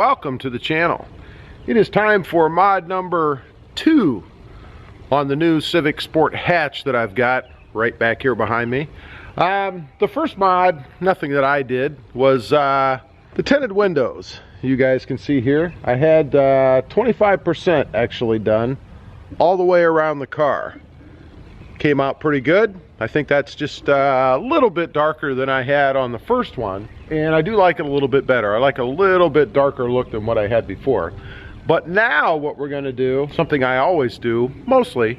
Welcome to the channel. It is time for mod number 2 on the new Civic Sport hatch that I've got right back here behind me. The first mod, nothing that I did, was the tinted windows. You guys can see here I had 25% actually done all the way around the car. Came out pretty good. I think that's just a little bit darker than I had on the first one, and I do like it a little bit better. I like a little bit darker look than what I had before. But now what we're going to do, something I always do mostly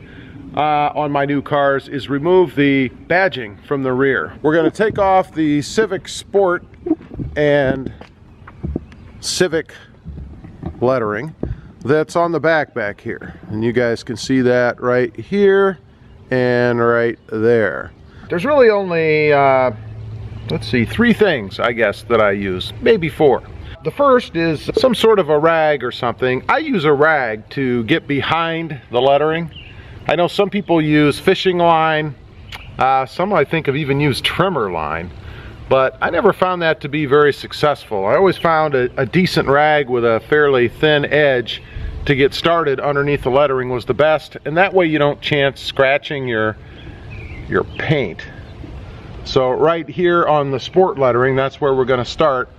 on my new cars, is remove the badging from the rear. We're going to take off the Civic Sport and Civic lettering that's on the back here, and you guys can see that right here and right there. There's really only let's see, 3 things I guess that I use, maybe 4. The first is some sort of a rag or something. I use a rag to get behind the lettering. I know some people use fishing line, some I think have even used trimmer line, but I never found that to be very successful. I always found a decent rag with a fairly thin edge to get started underneath the lettering was the best, and that way you don't chance scratching your paint. So right here on the sport lettering, that's where we're going to start.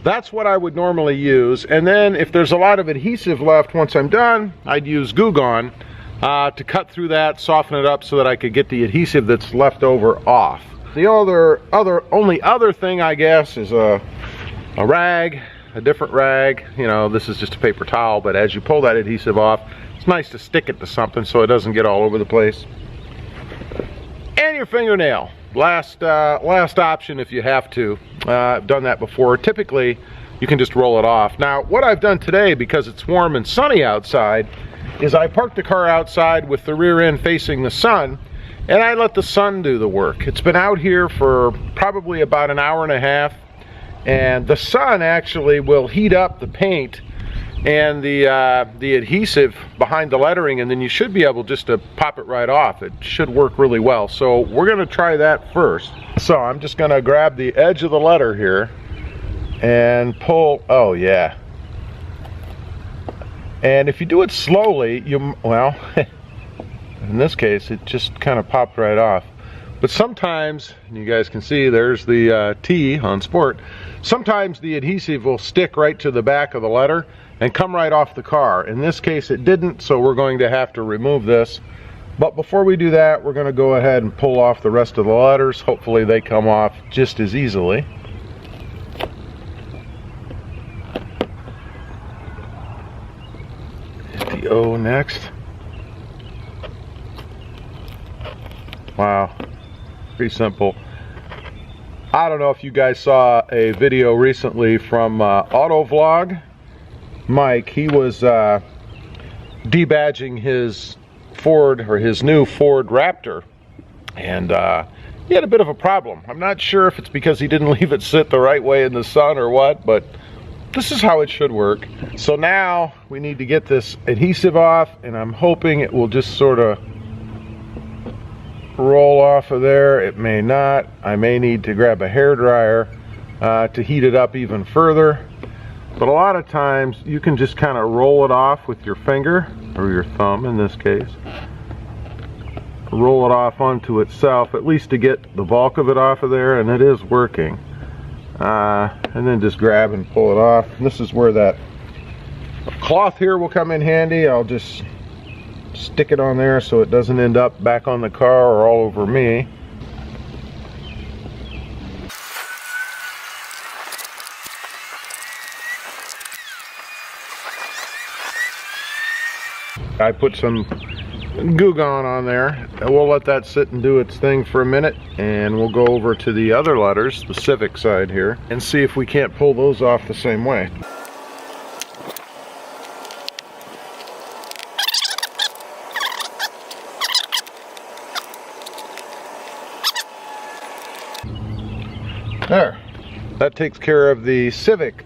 That's what I would normally use, and then if there's a lot of adhesive left once I'm done, I'd use Goo Gone to cut through that, soften it up so that I could get the adhesive that's left over off. The only other thing I guess is a rag, a different rag. You know, this is just a paper towel, but as you pull that adhesive off, it's nice to stick it to something so it doesn't get all over the place. And your fingernail, last option if you have to. I've done that before. Typically you can just roll it off. Now what I've done today, because it's warm and sunny outside, is I parked the car outside with the rear end facing the sun, and I let the sun do the work. It's been out here for probably about an hour and a half, and the sun actually will heat up the paint and the adhesive behind the lettering, and then you should be able just to pop it right off. It should work really well. So we're going to try that first. So I'm just going to grab the edge of the letter here and pull. Oh yeah. And if you do it slowly, well, in this case it just kind of popped right off. But sometimes, and you guys can see there's the T on Sport, sometimes the adhesive will stick right to the back of the letter and come right off the car. In this case it didn't, so we're going to have to remove this. But before we do that, we're going to go ahead and pull off the rest of the letters. Hopefully they come off just as easily. Hit the O next. Wow. Pretty simple. I don't know if you guys saw a video recently from Autovlog. Mike, he was debadging his Ford, or his new Ford Raptor, and he had a bit of a problem. I'm not sure if it's because he didn't leave it sit the right way in the sun or what, but this is how it should work. So now we need to get this adhesive off, and I'm hoping it will just sort of roll off of there. It may not. I may need to grab a hairdryer to heat it up even further. But a lot of times you can just kind of roll it off with your finger, or your thumb in this case. Roll it off onto itself, at least to get the bulk of it off of there, and it is working. And then just grab and pull it off. And this is where that cloth here will come in handy. I'll just stick it on there so it doesn't end up back on the car or all over me. I put some Goo Gone on there, and we'll let that sit and do its thing for a minute, and we'll go over to the other letters, the Civic side here, and see if we can't pull those off the same way. There, that takes care of the Civic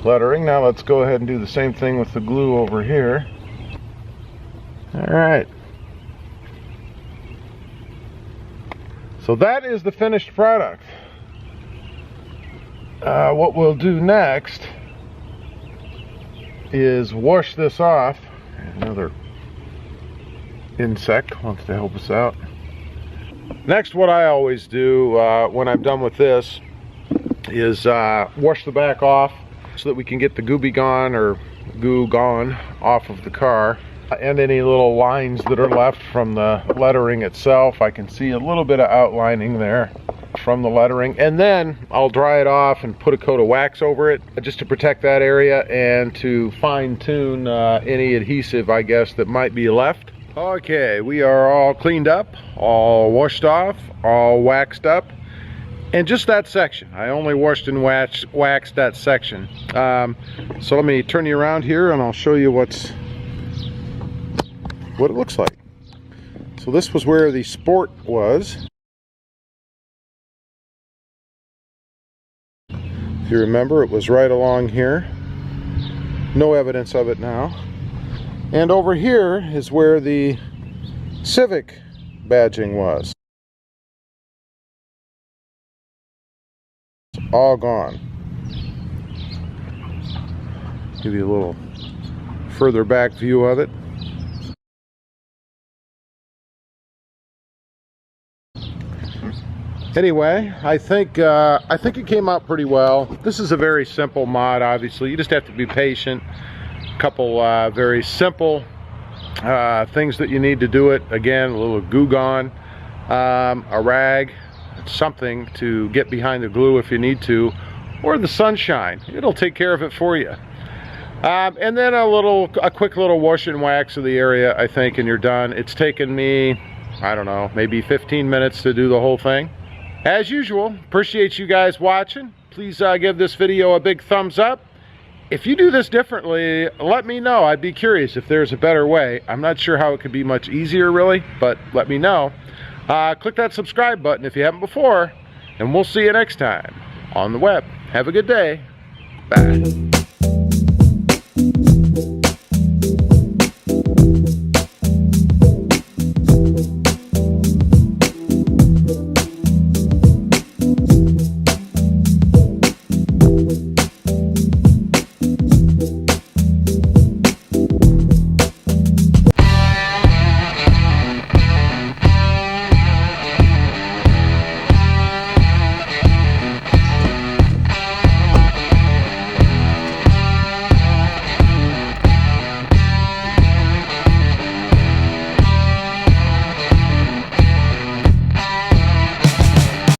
lettering. Now let's go ahead and do the same thing with the glue over here. Alright, so that is the finished product. What we'll do next is wash this off. Another insect wants to help us out. Next, what I always do when I'm done with this is wash the back off so that we can get the goo gone off of the car, and any little lines that are left from the lettering itself. I can see a little bit of outlining there from the lettering, and then I'll dry it off and put a coat of wax over it just to protect that area and to fine-tune any adhesive, I guess, that might be left. Okay, we are all cleaned up, all washed off, all waxed up, and just that section. I only washed and waxed that section. So let me turn you around here and I'll show you what it looks like. So this was where the Sport was. If you remember, it was right along here. No evidence of it now. And over here is where the Civic badging was. It's all gone. Give you a little further back view of it. Anyway, I think it came out pretty well. This is a very simple mod, obviously. You just have to be patient. A couple very simple things that you need to do it. Again, a little goo gone, a rag, something to get behind the glue if you need to, or the sunshine. It'll take care of it for you. And then a quick little wash and wax of the area, I think, and you're done. It's taken me, I don't know, maybe 15 minutes to do the whole thing. As usual, appreciate you guys watching. Please give this video a big thumbs up. If you do this differently, let me know. I'd be curious if there's a better way. I'm not sure how it could be much easier, really, but let me know. Click that subscribe button if you haven't before, and we'll see you next time on the web. Have a good day. Bye.